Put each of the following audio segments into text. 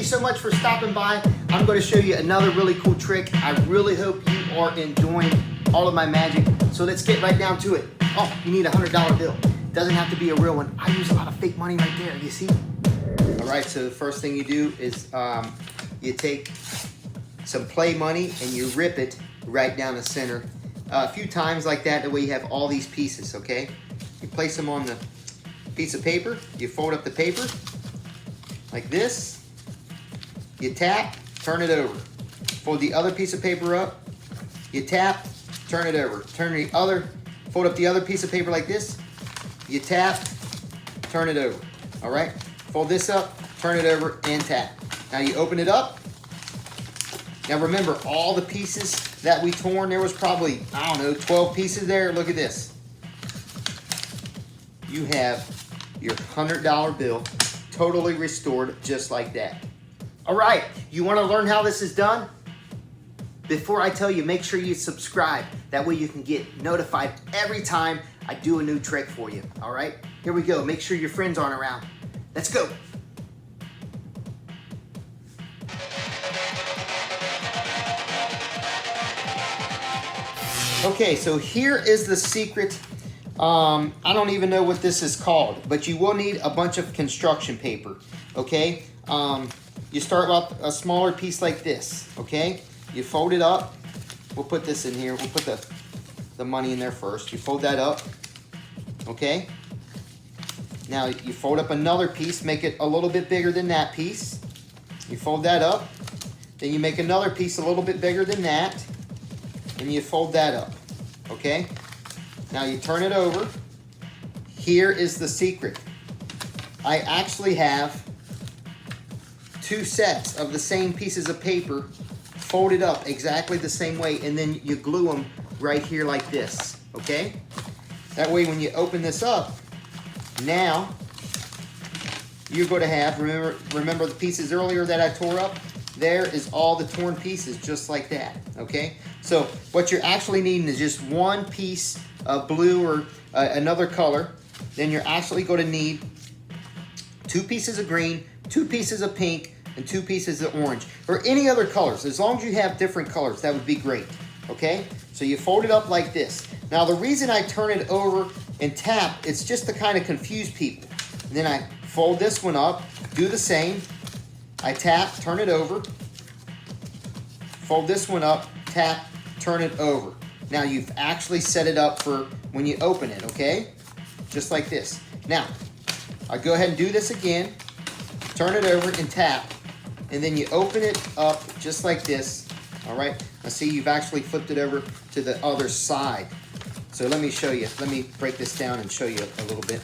you so much for stopping by. I'm going to show you another really cool trick. I really hope you are enjoying all of my magic. So let's get right down to it. Oh, you need a $100 bill. Doesn't have to be a real one. I use a lot of fake money right there, you see? All right, so the first thing you do is you take some play money and you rip it right down the center a few times like that. That way you have all these pieces, okay? You place them on the piece of paper. You fold up the paper like this. You tap, turn it over. Fold the other piece of paper up. You tap, turn it over. Fold up the other piece of paper like this. You tap, turn it over. All right? Fold this up, turn it over, and tap. Now you open it up. Now remember, all the pieces that we torn, there was probably, I don't know, 12 pieces there. Look at this. You have your $100 bill totally restored just like that. All right, you want to learn how this is done? Before I tell you, make sure you subscribe. That way you can get notified every time I do a new trick for you. All right, here we go. Make sure your friends aren't around. Let's go. Okay, so here is the secret. I don't even know what this is called, but you will need a bunch of construction paper, okay? You start with a smaller piece like this, okay? You fold it up. We'll put this in here. We'll put the money in there first. You fold that up, okay? Now you fold up another piece, make it a little bit bigger than that piece. You fold that up. Then you make another piece a little bit bigger than that. And you fold that up, okay? Now you turn it over. Here is the secret. I actually have 2 sets of the same pieces of paper folded up exactly the same way, and then you glue them right here like this, okay? That way when you open this up, now you're going to have, remember the pieces earlier that I tore up? There is all the torn pieces just like that, okay? So what you're actually needing is just one piece of blue or another color. Then you're actually going to need 2 pieces of green, 2 pieces of pink, and 2 pieces of orange, or any other colors. As long as you have different colors, that would be great, okay? So you fold it up like this. Now the reason I turn it over and tap, it's just to kind of confuse people. And then I fold this one up, do the same. I tap, turn it over, fold this one up, tap, turn it over. Now you've actually set it up for when you open it, okay? Just like this. Now, I go ahead and do this again, turn it over and tap, and then you open it up just like this, all right? Now see, you've actually flipped it over to the other side. So let me show you. Let me break this down and show you a little bit.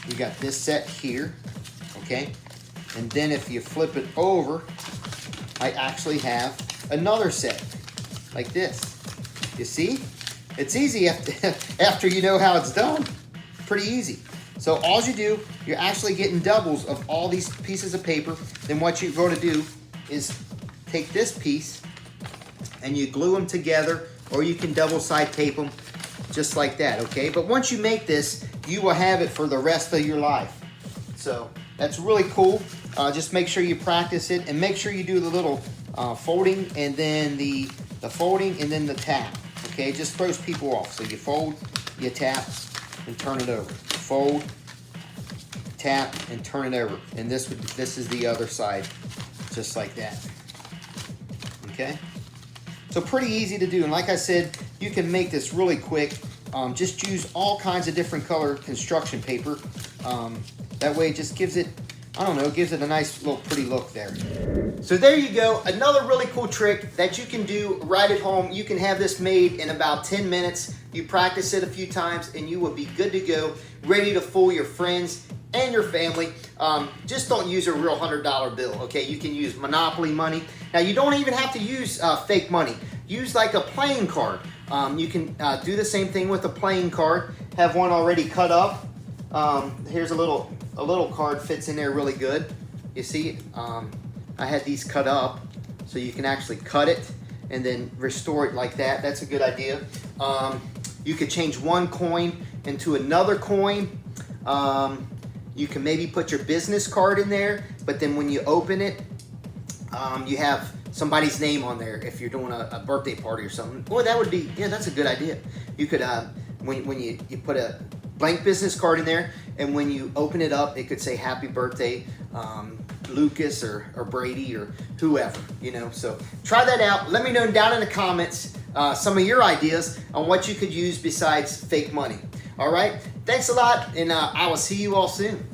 You got this set here, okay? And then if you flip it over, I actually have another set like this. You see? It's easy after you know how it's done. Pretty easy. So all you do, you're actually getting doubles of all these pieces of paper. Then what you're going to do is take this piece and you glue them together, or you can double side tape them just like that, okay? But once you make this, you will have it for the rest of your life. So that's really cool. Just make sure you practice it, and make sure you do the little folding and then the folding and then the tap, okay? It just throws people off. So you fold, you tap, and turn it over. Fold, tap, and turn it over. And this is the other side, just like that, okay? So pretty easy to do, and like I said, you can make this really quick. Just use all kinds of different color construction paper. That way it just gives it, I don't know, gives it a nice little pretty look there. So there you go, another really cool trick that you can do right at home. You can have this made in about 10 minutes. You practice it a few times and you will be good to go, ready to fool your friends and your family. Just don't use a real $100 bill, okay? You can use Monopoly money. Now you don't even have to use fake money. Use like a playing card. You can do the same thing with a playing card. Have one already cut up. Here's a little card, fits in there really good. You see, I had these cut up, so you can actually cut it and then restore it like that. That's a good idea. You could change one coin into another coin. You can maybe put your business card in there, but then when you open it, you have somebody's name on there if you're doing a birthday party or something. Boy, that would be, yeah, that's a good idea. You could, when you put a blank business card in there, and when you open it up, it could say happy birthday, Lucas or Brady or whoever, you know. So try that out. Let me know down in the comments some of your ideas on what you could use besides fake money. All right, thanks a lot, and I will see you all soon.